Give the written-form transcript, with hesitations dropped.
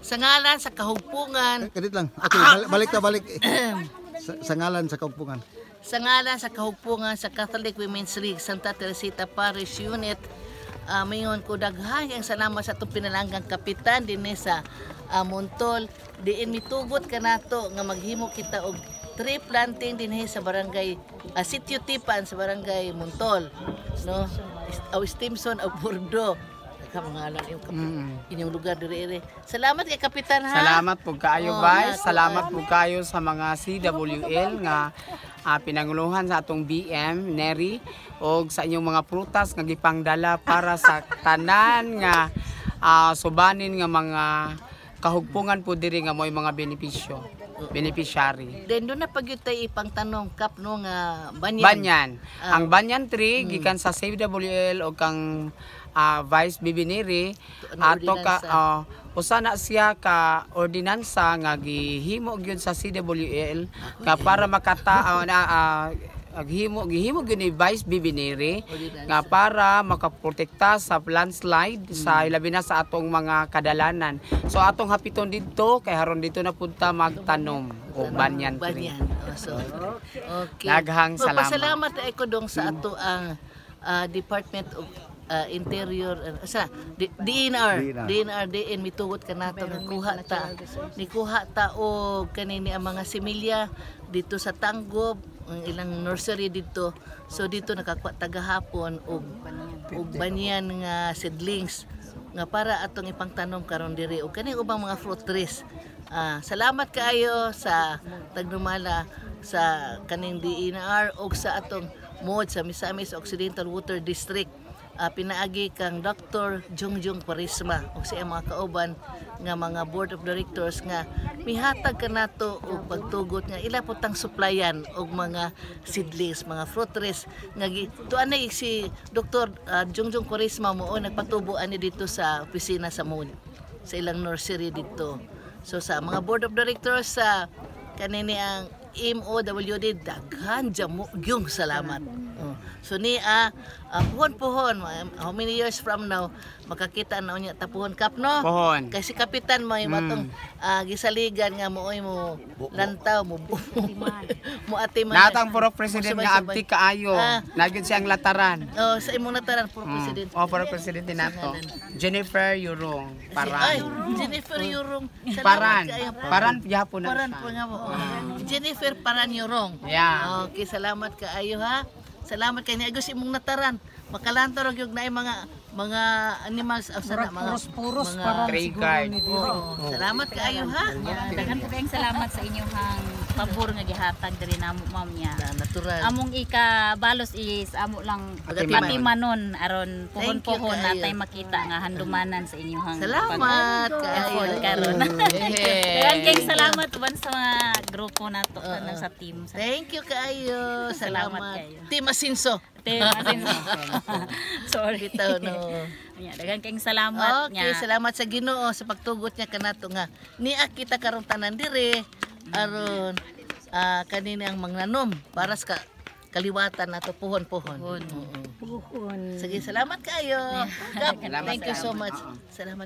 Sa ngalan sa kahugpungan. Kadit lang. Okay, balik. Sa ngalan sa kahugpungan. Sa ngalan sa kahugpungan sa Catholic Women's League Santa Teresita Parish Unit, mayon ko daghang salamat sa itong pinalanggang kapitan din sa Montol. Diin mitugot ka nato nga maghimo kita og tree planting din sa barangay Sitio Tipan sa barangay Montol, no? Stimson o Burdo. Kamangalan inyong lugar dire. Salamat kay kapitan ha. Salamat po kaayo guys. Salamat po kayo sa mga CWL nga pinanguluhan sa atong BM Neri og sa inyong mga prutas nga gipangdala para sa tanan nga subanin nga mga kahugpungan po diri nga mo'y mga beneficiary. Then doon na pagyutay ipang tanong kap no nga banyan. Ang banyan tree gikan sa CWL o kang Vice Bibiniri ato ka usa na siya ka ordinansa nga gihimo gyud sa CWL nga para makata gihimo gyud ni Vice Bibiniri nga para makaprotekta sa landslide sa ilabi na sa atong mga kadalanan. So atong hapiton didto kay haron dito na punta magtanom o banyan tree. Okay. Daghang salamat. Pasalamat ko dong sa ato ang Department of Interior DNR DN mitugot ka nato nga kuha ta og kanini ang mga similya dito sa Tanggob ang ilang nursery dito. So dito nakakuha tagahapon og banyan nga seedlings nga para atong ipangtanom karon diri og kani ubang mga fruit trees. Salamat kaayo sa tagnumala sa kaning DNR og sa atong MOD sa Misamis Occidental Water District. Pinaagi kang Dr. Jungjung Parisma o sa mga kauban nga mga board of directors nga mihatag ka nato og pagtugot nga ila putang supplyan og mga seedlings, mga fruit trees nga tuan na si Dr. Jungjung Parisma mo nagpatubo ani dito sa opisina sa MOD sa ilang nursery dito. So sa mga board of directors sa kanini ang MOWD daghan gyung salamat. So ni puhon how many years from now makakita na unya tapuhon kap no? Puhon. Kay si kapitan mo matong gisaligan nga mooy mo lantaw mo atiman. Natang puro president nga abti kaayo. Nagyud siyang lataran. Sa imong lataran puro president. Puro presidente nato. Jennifer Yurong Paran. Ay, Jennifer Yurong. Paran gyapon na. Paran po nga mo. Jennifer Paran Yurong. Yeah. Okay, salamat kaayo ha. Salamat kay niagos imong nataran. Makalantor og na mga animals of sana mga puros para salamat kaayo ha. Daghan kayong salamat sa inyong pabor nga gihatag diri namo ma'am niya. Natural. Among ika-balos is amo lang patimanon aron puhon-puhon natay makita nga handumanan sa inyong salamat kaayo karon. Daghan kayong salamat uban sa mga grupo nato sa team. Thank you kaayo. Salamat. Team Asinso. Sorry. Bitaw no. Daghang kayong salamat niya. Okay, salamat sa Ginoo sa pagtugot niya kanato nga niya kita karon tanan dire aron kanina ang mangnanom para sa kaliwatan nato puhon. Sige, salamat kayo. Thank you so much. Salamat.